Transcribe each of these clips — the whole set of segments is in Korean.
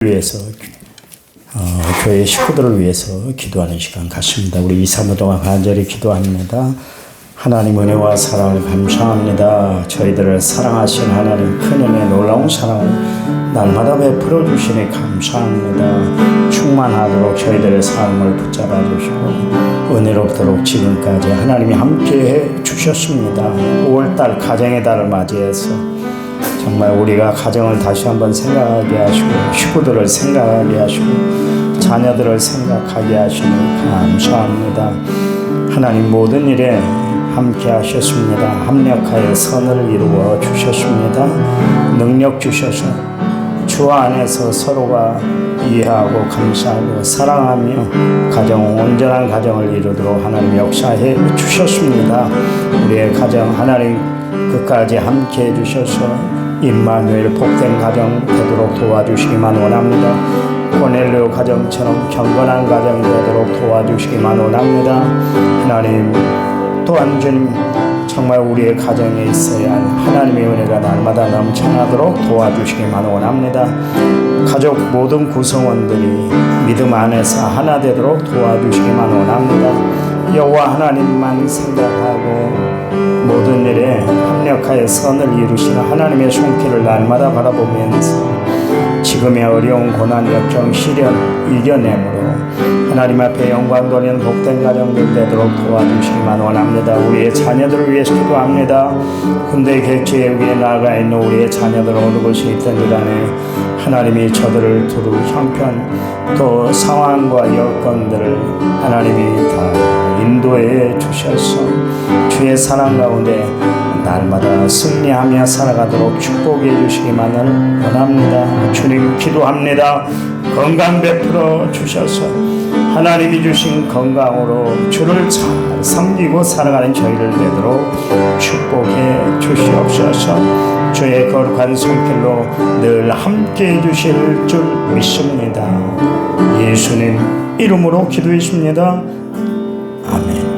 위해서 교회 식구들을 위해서 기도하는 시간 갖습니다. 우리 2, 3일 동안 간절히 기도합니다. 하나님 은혜와 사랑을 감사합니다. 저희들을 사랑하신 하나님 큰 은혜 놀라운 사랑을 날마다 베풀어 주시니 감사합니다. 충만하도록 저희들의 삶을 붙잡아 주시고 은혜롭도록 지금까지 하나님이 함께해 주셨습니다. 5월달 가정의 달을 맞이해서 정말 우리가 가정을 다시 한번 생각하게 하시고 식구들을 생각하게 하시고 자녀들을 생각하게 하시니 감사합니다. 하나님 모든 일에 함께 하셨습니다. 합력하여 선을 이루어 주셨습니다. 능력 주셔서 주 안에서 서로가 이해하고 감사하고 사랑하며 가정 온전한 가정을 이루도록 하나님 역사해 주셨습니다. 우리의 가정 하나님 끝까지 함께 해주셔서 임마누엘 복된 가정 되도록 도와주시기만 원합니다. 고넬료 가정처럼 경건한 가정 되도록 도와주시기만 원합니다. 하나님 또한 주님 정말 우리의 가정에 있어야 할 하나님의 은혜가 날마다 넘쳐나도록 도와주시기만 원합니다. 가족 모든 구성원들이 믿음 안에서 하나 되도록 도와주시기만 원합니다. 여호와 하나님만 생각하고 모든 일에 합력하여 선을 이루시는 하나님의 손길을 날마다 바라보면서 지금의 어려운 고난, 역경, 시련 이겨내므로 하나님 앞에 영광 돌리는 복된 가정들 되도록 도와주시기만 원합니다. 우리의 자녀들을 위해서 기도합니다. 군대 객지에 위에 나아가 있는 우리의 자녀들 어느 곳에 있든지 간에 하나님이 저들을 두루 형편 또 상황과 여건들을 하나님이 다 인도해 주셔서 주의 사랑 가운데 날마다 승리하며 살아가도록 축복해 주시기만을 원합니다. 주님 기도합니다. 건강 베풀어 주셔서 하나님이 주신 건강으로 주를 잘 섬기고 살아가는 저희를 되도록 축복해 주시옵소서. 주의 거룩한 손길로 늘 함께 해주실 줄 믿습니다. 예수님 이름으로 기도했습니다. 아멘.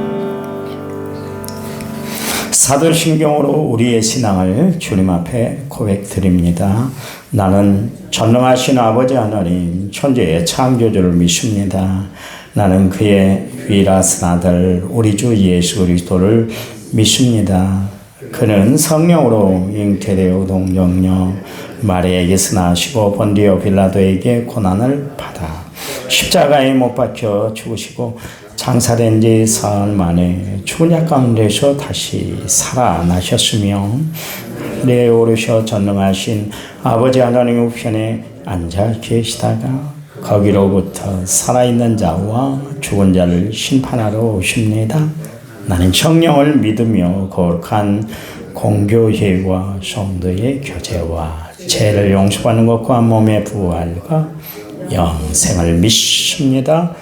사도신경으로 우리의 신앙을 주님 앞에 고백드립니다. 나는 전능하신 아버지 하나님 천지의 창조주를 믿습니다. 나는 그의 유일하신 아들 우리 주 예수 그리스도를 믿습니다. 그는 성령으로 잉태되어 동정녀 마리아에게서 나시고 본디오 빌라도에게 고난을 받아 십자가에 못 박혀 죽으시고 장사된 지 사흘 만에 죽은 자 가운데서 다시 살아나셨으며 하늘에 오르셔 전능하신 아버지 하나님 우편에 앉아 계시다가 거기로부터 살아있는 자와 죽은 자를 심판하러 오십니다. 나는 성령을 믿으며 거룩한 공교회와 성도의 교제와 죄를 용서받는 것과 몸의 부활과 영생을 믿습니다.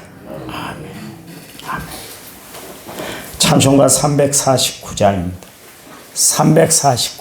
찬송가 349장입니다. 349장.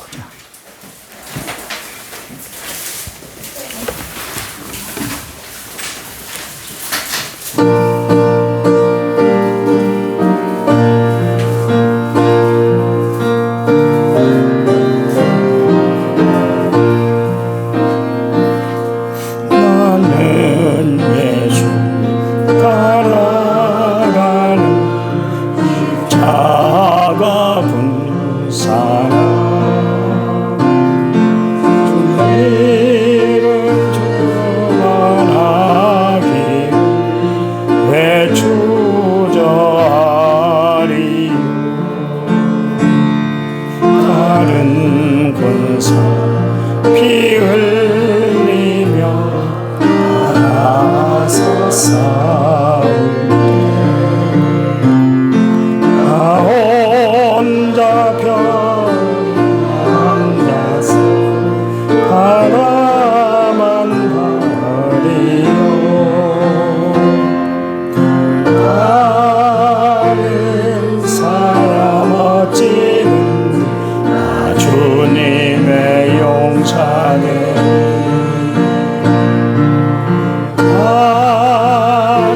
아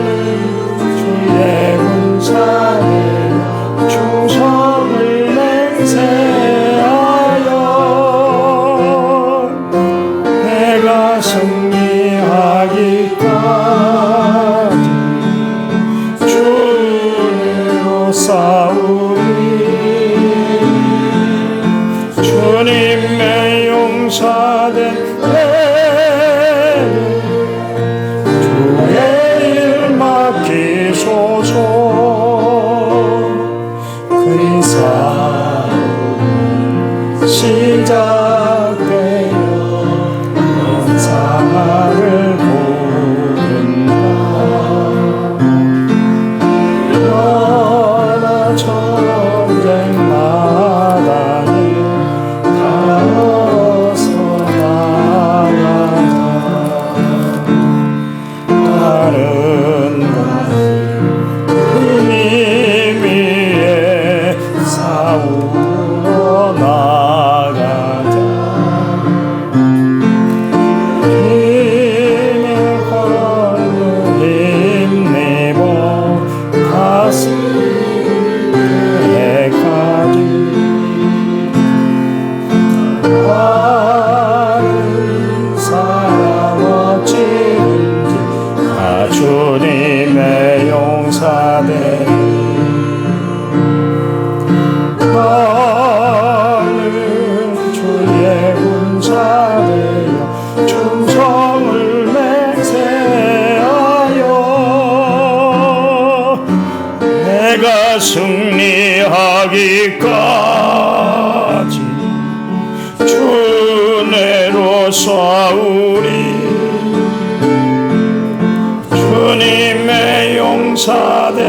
용사된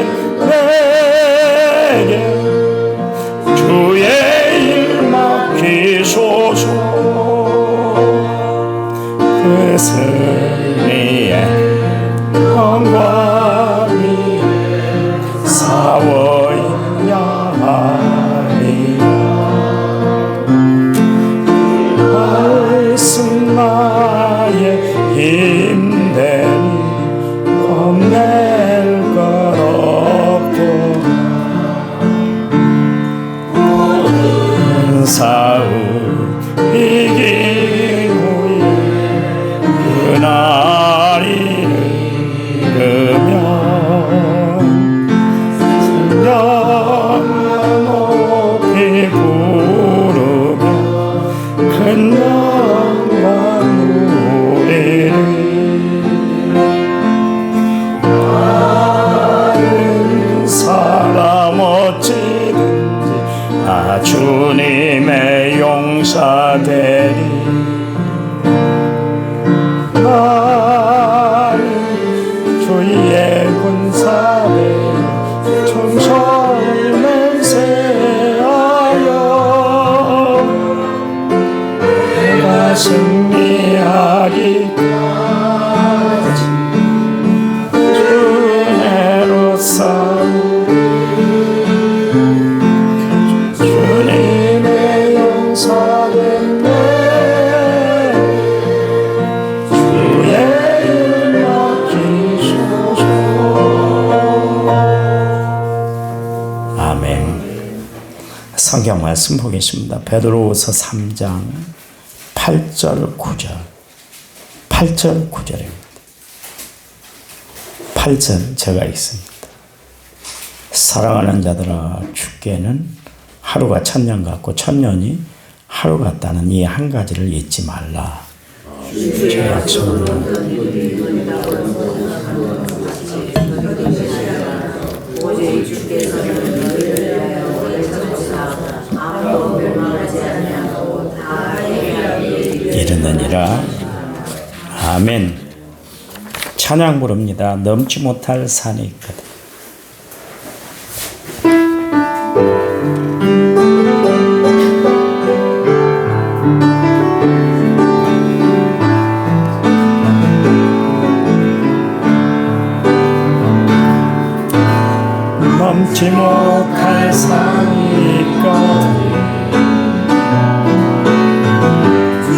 내게 주의 일 맡기소서. 그 승리의 영광이 싸워야 하리라. 말씀 나의 힘되니 겁낼 것 없도다. 싸움 이긴 후에 그날이 이르면 풍년만 높이 부르며 큰 영광 누리리. 다른 사람 어찌든지 주님의 용사되리. 나는 주의 군사대 총성을 맹세하여 내가 승리하기까지 주내로 싸우리. 주님의 용사된 내 주의 일 맡기소서. 아멘. 성경 말씀 보겠습니다. 베드로후서 3장 8절 9절. 8절 9절입니다. 8절 제가 읽습니다. 사랑하는 자들아, 주께는 하루가 천년 같고 천년이 하루 같다는 이 한 가지를 잊지 말라. 제 약속을 이르느니라. 아멘. 찬양 부릅니다. 넘지 못할 산이 있거든. 넘지 못할 산이 있거든.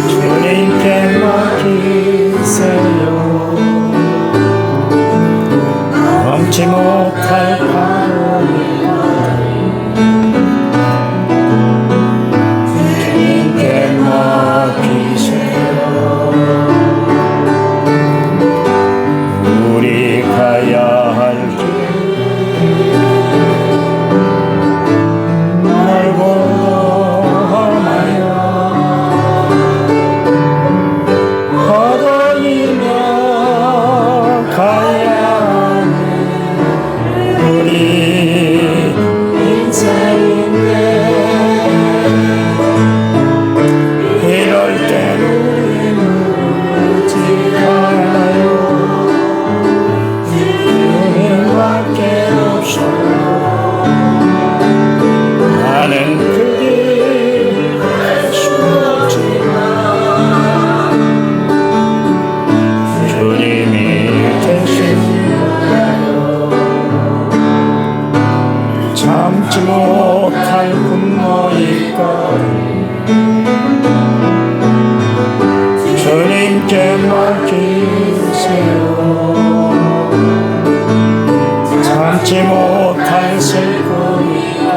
주님께 맡기세요. 넘지 못할 바람이 주님께 맡기세요. 우리 가야 할 길 넓고 험하여 허덕이며 가야 하는 우리 인생인데, 이럴 땐 우리는 울지 말아요. 주님밖에 없어요. 나는 그 길 갈 수 없지만 주님이 계시니까요. 참지 못할 분노일까 주님께 맡기세요. 참지 못할 슬픔일까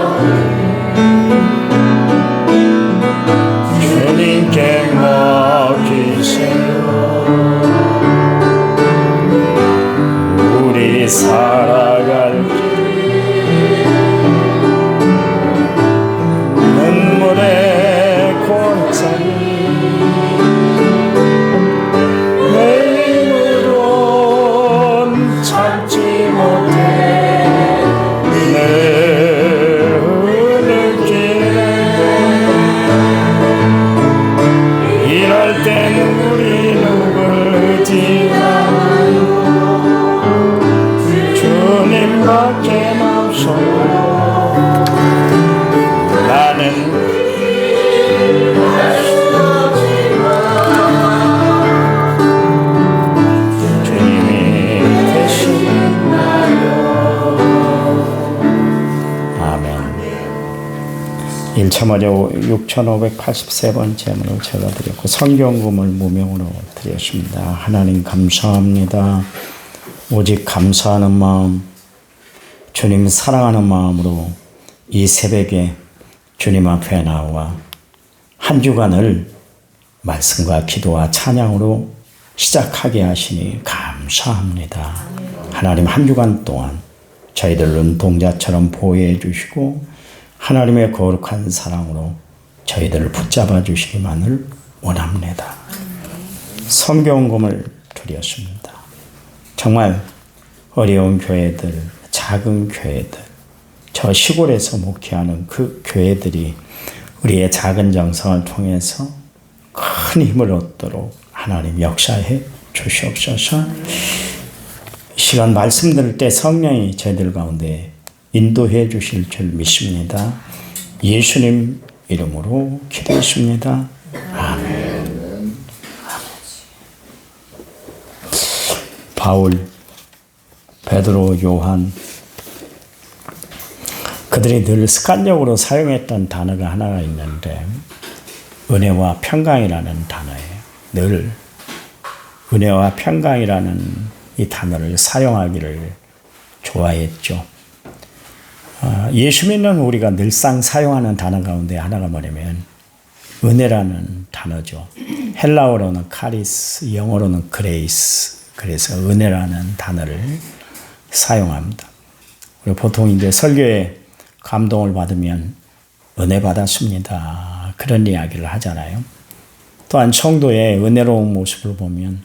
주님께 맡기세요. 우리 살아갈 길 눈물의 골짜기 내 힘으론 참지 못해 일차마저 6,583번째로 제가 드렸고 성경금을 무명으로 드렸습니다. 하나님 감사합니다. 오직 감사하는 마음, 주님 사랑하는 마음으로 이 새벽에 주님 앞에 나와 한 주간을 말씀과 기도와 찬양으로 시작하게 하시니 감사합니다. 하나님 한 주간 동안 저희들 눈동자처럼 보호해 주시고 하나님의 거룩한 사랑으로 저희들을 붙잡아 주시기만을 원합니다. 성경금을 드렸습니다. 정말 어려운 교회들, 작은 교회들, 저 시골에서 목회하는 그 교회들이 우리의 작은 정성을 통해서 큰 힘을 얻도록 하나님 역사해 주시옵소서. 시간 말씀 들을 때 성령이 저희들 가운데 인도해 주실 줄 믿습니다. 예수님 이름으로 기도했습니다. 아멘. 바울, 베드로, 요한 그들이 늘 습관적으로 사용했던 단어가 하나가 있는데 은혜와 평강이라는 단어예요. 늘 은혜와 평강이라는 이 단어를 사용하기를 좋아했죠. 예수 믿는 우리가 늘상 사용하는 단어 가운데 하나가 뭐냐면 은혜라는 단어죠. 헬라어로는 카리스, 영어로는 그레이스. 그래서 은혜라는 단어를 사용합니다. 우리 보통 이제 설교에 감동을 받으면 은혜 받았습니다. 그런 이야기를 하잖아요. 또한 성도의 은혜로운 모습을 보면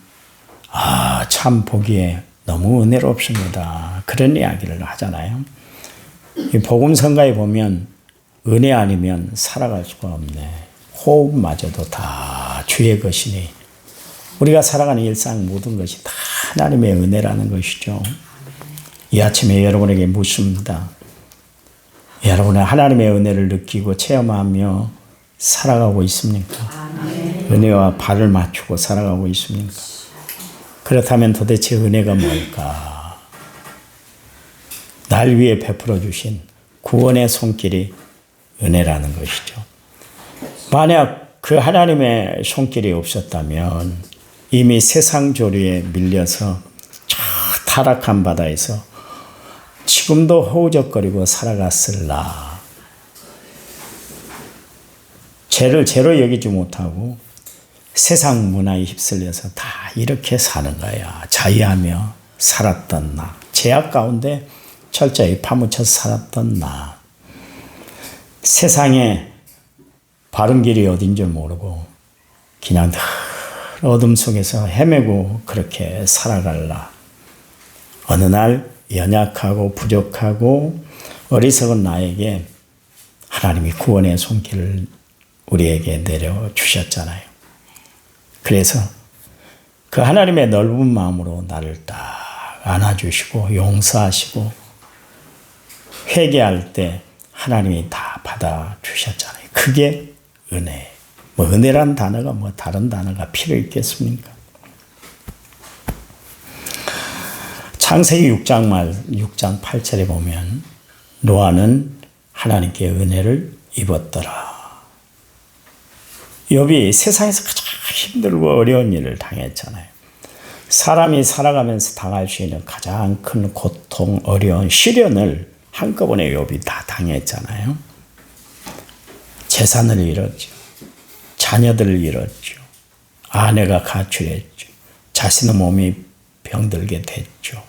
참 보기에 너무 은혜롭습니다. 그런 이야기를 하잖아요. 이 복음성가에 보면 은혜 아니면 살아갈 수가 없네. 호흡마저도 다 주의 것이니 우리가 살아가는 일상 모든 것이 다 하나님의 은혜라는 것이죠. 이 아침에 여러분에게 묻습니다. 여러분은 하나님의 은혜를 느끼고 체험하며 살아가고 있습니까? 아멘. 은혜와 발을 맞추고 살아가고 있습니까? 그렇다면 도대체 은혜가 뭘까? 날 위해 베풀어 주신 구원의 손길이 은혜라는 것이죠. 만약 그 하나님의 손길이 없었다면 이미 세상 조류에 밀려서 저 타락한 바다에서 지금도 허우적거리고 살아갔을라. 죄를 죄로 여기지 못하고 세상 문화에 휩쓸려서 다 이렇게 사는 거야. 자유하며 살았던 나. 죄악 가운데 철저히 파묻혀 살았던 나. 세상에 바른 길이 어딘 줄 모르고 그냥 어둠 속에서 헤매고 그렇게 살아갈라. 어느 날 연약하고 부족하고 어리석은 나에게 하나님이 구원의 손길을 우리에게 내려주셨잖아요. 그래서 그 하나님의 넓은 마음으로 나를 딱 안아주시고 용서하시고 회개할 때 하나님이 다 받아주셨잖아요. 그게 은혜. 은혜란 단어가 다른 단어가 필요 있겠습니까? 창세기 6장 8절에 보면 노아는 하나님께 은혜를 입었더라. 욥이 세상에서 가장 힘들고 어려운 일을 당했잖아요. 사람이 살아가면서 당할 수 있는 가장 큰 고통, 어려운 시련을 한꺼번에 욥이 다 당했잖아요. 재산을 잃었죠. 자녀들을 잃었죠. 아내가 가출했죠. 자신의 몸이 병들게 됐죠.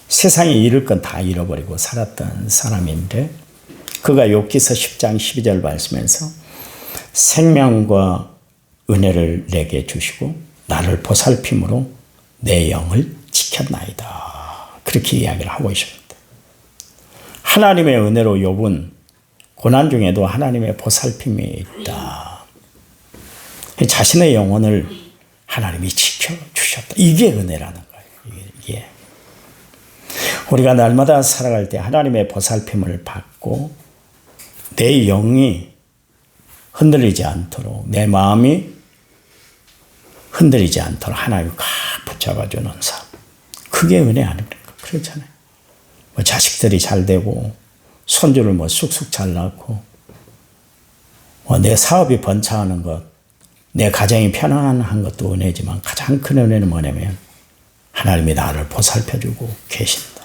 세상에 잃을 건 다 잃어버리고 살았던 사람인데 그가 욥기서 10장 12절 말씀에서 생명과 은혜를 내게 주시고 나를 보살핌으로 내 영을 지켰나이다. 그렇게 이야기를 하고 있습니다. 하나님의 은혜로 욥은 고난 중에도 하나님의 보살핌이 있다. 자신의 영혼을 하나님이 지켜주셨다. 이게 은혜라는 거예요. 이게. 우리가 날마다 살아갈 때 하나님의 보살핌을 받고 내 영이 흔들리지 않도록 내 마음이 흔들리지 않도록 하나님이 꽉 붙잡아주는 삶. 그게 은혜 아닙니까? 그렇잖아요. 자식들이 잘 되고 손주를 쑥쑥 잘 낳고 내 사업이 번창하는 것, 내 가정이 편안한 것도 은혜지만 가장 큰 은혜는 뭐냐면 하나님이 나를 보살펴주고 계신다.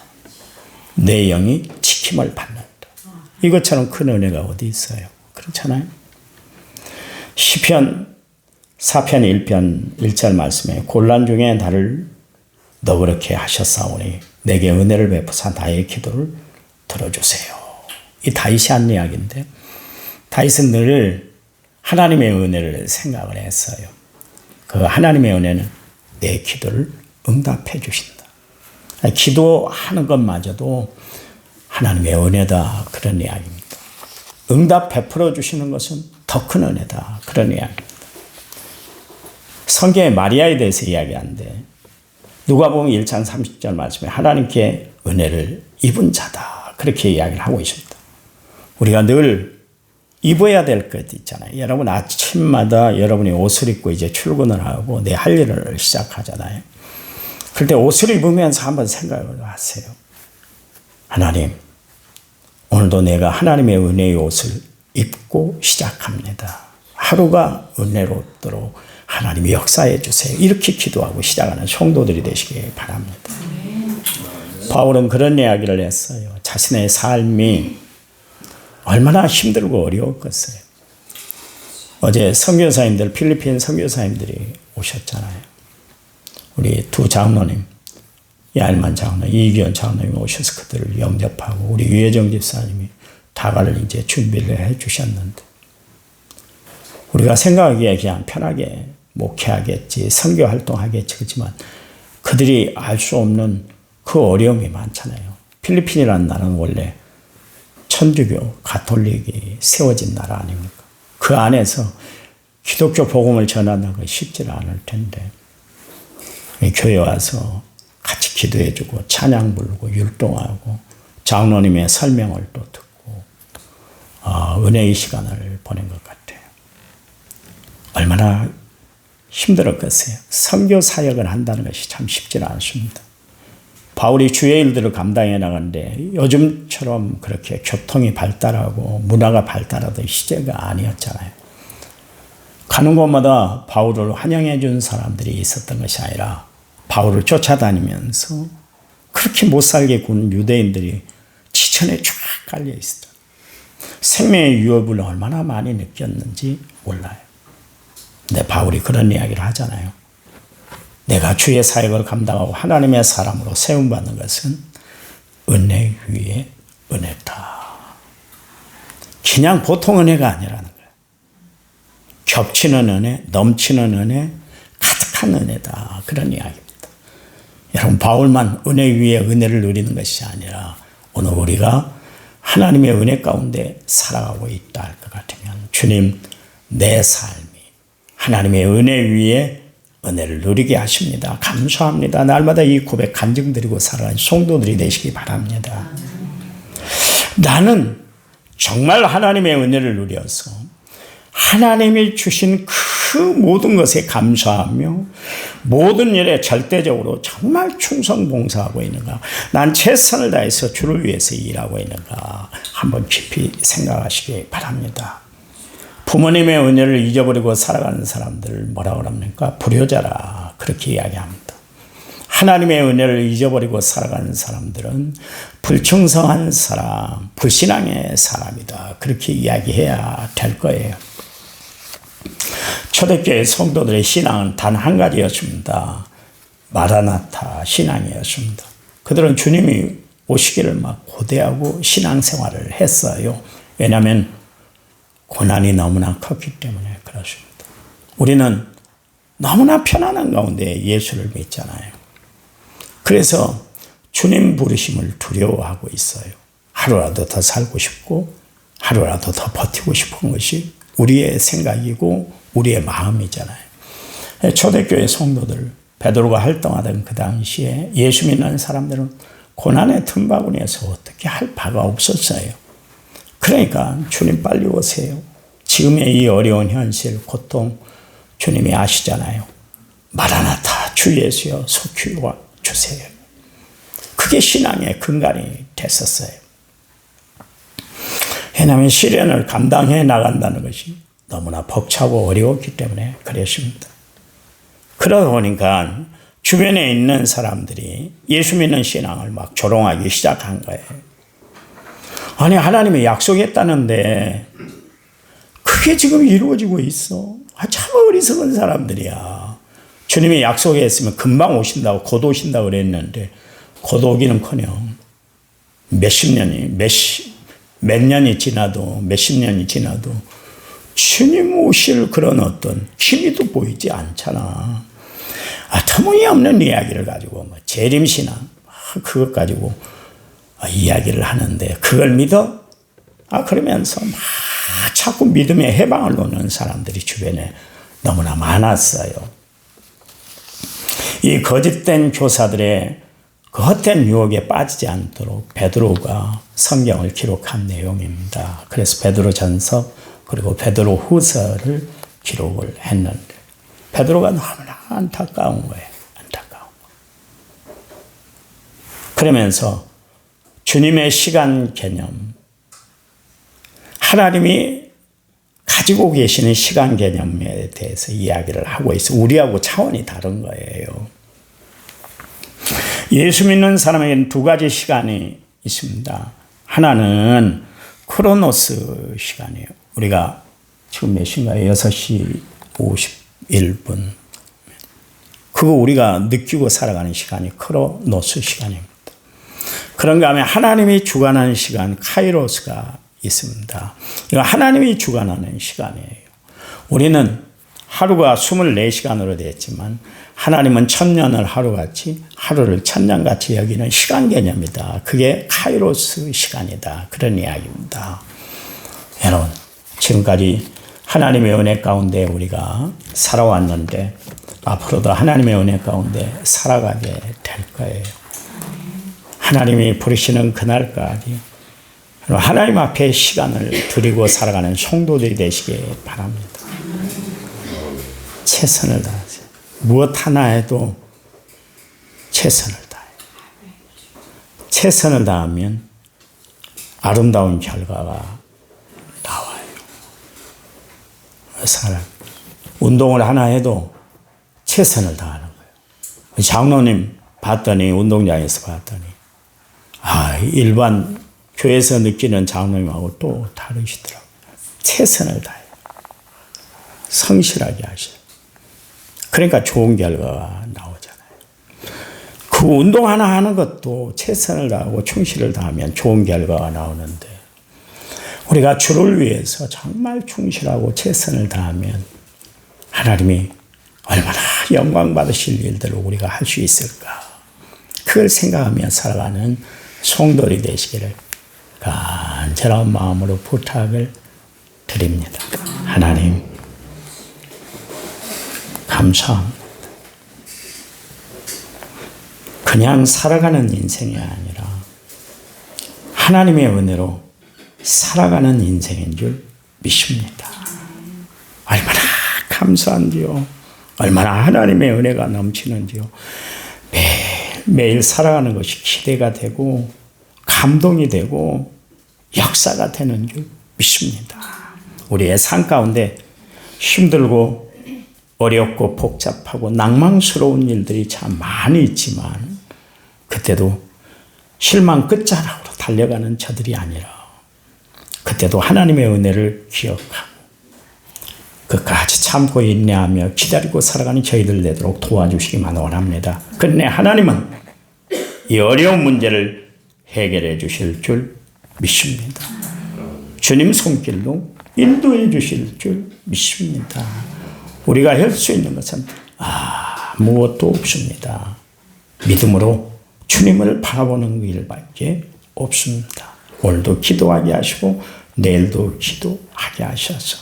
내 영이 지킴을 받는다. 이것처럼 큰 은혜가 어디 있어요? 그렇잖아요. 시편 4편 1편 1절 말씀에 곤란 중에 나를 너그럽게 하셨사오니 내게 은혜를 베푸사 나의 기도를 들어주세요. 이 다윗이 한 이야기인데 다윗은 늘 하나님의 은혜를 생각을 했어요. 그 하나님의 은혜는 내 기도를 응답해 주신다. 기도하는 것마저도 하나님의 은혜다. 그런 이야기입니다. 응답 베풀어 주시는 것은 더 큰 은혜다. 그런 이야기입니다. 성경에 마리아에 대해서 이야기하는데 누가복음 1장 30절 말씀에 하나님께 은혜를 입은 자다. 그렇게 이야기를 하고 있습니다. 우리가 늘 입어야 될 것 있잖아요. 여러분 아침마다 여러분이 옷을 입고 이제 출근을 하고 내 할 일을 시작하잖아요. 그럴 때 옷을 입으면서 한번 생각을 하세요. 하나님, 오늘도 내가 하나님의 은혜의 옷을 입고 시작합니다. 하루가 은혜롭도록 하나님이 역사해 주세요. 이렇게 기도하고 시작하는 성도들이 되시기 바랍니다. 바울은 그런 이야기를 했어요. 자신의 삶이 얼마나 힘들고 어려웠겠어요. 어제 선교사님들, 필리핀 선교사님들이 오셨잖아요. 우리 두 장로님, 야일만 장로, 이기현 장로님이 오셔서 그들을 영접하고 우리 유혜정 집사님이 다가를 이제 준비를 해 주셨는데 우리가 생각하기에 그냥 편하게 목회하겠지, 선교 활동하겠지, 그렇지만 그들이 알 수 없는 그 어려움이 많잖아요. 필리핀이라는 나라는 원래 천주교, 가톨릭이 세워진 나라 아닙니까? 그 안에서 기독교 복음을 전하는 건 쉽지 않을 텐데 교회 와서 같이 기도해주고 찬양 부르고 율동하고 장로님의 설명을 또 듣고 은혜의 시간을 보낸 것 같아요. 얼마나 힘들었겠어요. 선교 사역을 한다는 것이 참 쉽지는 않습니다. 바울이 주의 일들을 감당해 나가는데 요즘처럼 그렇게 교통이 발달하고 문화가 발달하던 시대가 아니었잖아요. 가는 곳마다 바울을 환영해 준 사람들이 있었던 것이 아니라 바울을 쫓아다니면서 그렇게 못 살게 군 유대인들이 지천에 쫙 깔려 있었다. 생명의 위협을 얼마나 많이 느꼈는지 몰라요. 근데 바울이 그런 이야기를 하잖아요. 내가 주의 사역을 감당하고 하나님의 사람으로 세움받는 것은 은혜 위에 은혜다. 그냥 보통 은혜가 아니라는 거예요. 겹치는 은혜, 넘치는 은혜, 가득한 은혜다. 그런 이야기입니다. 여러분, 바울만 은혜 위에 은혜를 누리는 것이 아니라 오늘 우리가 하나님의 은혜 가운데 살아가고 있다 할 것 같으면 주님, 내 삶이 하나님의 은혜 위에 은혜를 누리게 하십니다. 감사합니다. 날마다 이 고백 간증드리고 살아가는 성도들이 되시기 바랍니다. 나는 정말 하나님의 은혜를 누려서 하나님이 주신 그 모든 것에 감사하며 모든 일에 절대적으로 정말 충성봉사하고 있는가, 난 최선을 다해서 주를 위해서 일하고 있는가 한번 깊이 생각하시기 바랍니다. 부모님의 은혜를 잊어버리고 살아가는 사람들을 뭐라고 합니까? 불효자라 그렇게 이야기합니다. 하나님의 은혜를 잊어버리고 살아가는 사람들은 불충성한 사람, 불신앙의 사람이다. 그렇게 이야기해야 될 거예요. 초대교회 성도들의 신앙은 단 한 가지였습니다. 마라나타 신앙이었습니다. 그들은 주님이 오시기를 막 고대하고 신앙생활을 했어요. 왜냐하면 고난이 너무나 컸기 때문에 그렇습니다. 우리는 너무나 편안한 가운데 예수를 믿잖아요. 그래서 주님 부르심을 두려워하고 있어요. 하루라도 더 살고 싶고 하루라도 더 버티고 싶은 것이 우리의 생각이고 우리의 마음이잖아요. 초대교회 성도들, 베드로가 활동하던 그 당시에 예수 믿는 사람들은 고난의 틈바구니에서 어떻게 할 바가 없었어요. 그러니까 주님 빨리 오세요. 지금의 이 어려운 현실, 고통 주님이 아시잖아요. 마라나타 주 예수여 속히 와 주세요. 그게 신앙의 근간이 됐었어요. 왜냐하면 시련을 감당해 나간다는 것이 너무나 벅차고 어려웠기 때문에 그랬습니다. 그러다 보니까 주변에 있는 사람들이 예수 믿는 신앙을 막 조롱하기 시작한 거예요. 아니, 하나님이 약속했다는데 그게 지금 이루어지고 있어. 참 어리석은 사람들이야. 주님이 약속했으면 금방 오신다고, 곧 오신다고 그랬는데 곧 오기는커녕 몇십 년이 지나도 몇십 년이 지나도 주님 오실 그런 어떤 기미도 보이지 않잖아. 터무니없는 이야기를 가지고 재림신앙 그것 가지고 이야기를 하는데 그걸 믿어? 그러면서 막 자꾸 믿음의 해방을 놓는 사람들이 주변에 너무나 많았어요. 이 거짓된 교사들의 그 헛된 유혹에 빠지지 않도록 베드로가 성경을 기록한 내용입니다. 그래서 베드로전서 그리고 베드로 후서를 기록을 했는데 베드로가 너무나 안타까운 거예요. 안타까운 거. 그러면서 주님의 시간 개념, 하나님이 가지고 계시는 시간 개념에 대해서 이야기를 하고 있어요. 우리하고 차원이 다른 거예요. 예수 믿는 사람에게는 두 가지 시간이 있습니다. 하나는 크로노스 시간이에요. 우리가 지금 몇 시인가요? 6시 51분. 그거 우리가 느끼고 살아가는 시간이 크로노스 시간입니다. 그런가 하면 하나님이 주관하는 시간, 카이로스가 있습니다. 이거 하나님이 주관하는 시간이에요. 우리는 하루가 24시간으로 되었지만 하나님은 천년을 하루같이, 하루를 천년같이 여기는 시간 개념이다. 그게 카이로스 시간이다. 그런 이야기입니다. 여러분, 지금까지 하나님의 은혜 가운데 우리가 살아왔는데 앞으로도 하나님의 은혜 가운데 살아가게 될 거예요. 하나님이 부르시는 그날까지 하나님 앞에 시간을 드리고 살아가는 성도들이 되시길 바랍니다. 최선을 다하세요. 무엇 하나 해도 최선을 다해요. 최선을 다하면 아름다운 결과가 나와요. 사람 운동을 하나 해도 최선을 다하는 거예요. 장로님 봤더니 운동장에서 봤더니 일반 교회에서 느끼는 장로님하고 또 다르시더라고요. 최선을 다해요. 성실하게 하셔요. 그러니까 좋은 결과가 나오잖아요. 그 운동 하나 하는 것도 최선을 다하고 충실을 다하면 좋은 결과가 나오는데 우리가 주를 위해서 정말 충실하고 최선을 다하면 하나님이 얼마나 영광 받으실 일들을 우리가 할 수 있을까. 그걸 생각하며 살아가는 성도들이 되시기를 간절한 마음으로 부탁을 드립니다. 하나님 감사합니다. 그냥 살아가는 인생이 아니라 하나님의 은혜로 살아가는 인생인 줄 믿습니다. 얼마나 감사한지요. 얼마나 하나님의 은혜가 넘치는지요. 매일 살아가는 것이 기대가 되고 감동이 되고 역사가 되는 줄 믿습니다. 우리의 삶 가운데 힘들고 어렵고 복잡하고 낭망스러운 일들이 참 많이 있지만 그때도 실망 끝자락으로 달려가는 저들이 아니라 그때도 하나님의 은혜를 기억하고 끝까지 참고 인내하며 기다리고 살아가는 저희들 되도록 도와주시기만 원합니다. 그런데 하나님은 이 어려운 문제를 해결해 주실 줄 믿습니다. 주님 손길로 인도해 주실 줄 믿습니다. 우리가 할 수 있는 것은 무엇도 없습니다. 믿음으로 주님을 바라보는 일밖에 없습니다. 오늘도 기도하게 하시고 내일도 기도하게 하셔서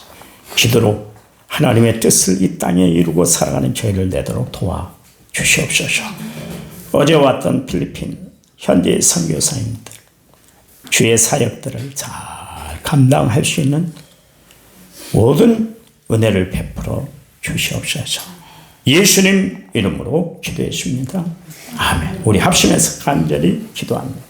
기도로 하나님의 뜻을 이 땅에 이루고 살아가는 저희를 되도록 도와주시옵소서. 어제 왔던 필리핀 현지의 선교사님들 주의 사역들을 잘 감당할 수 있는 모든 은혜를 베풀어 주시옵소서. 예수님 이름으로 기도했습니다. 아멘. 우리 합심해서 간절히 기도합니다.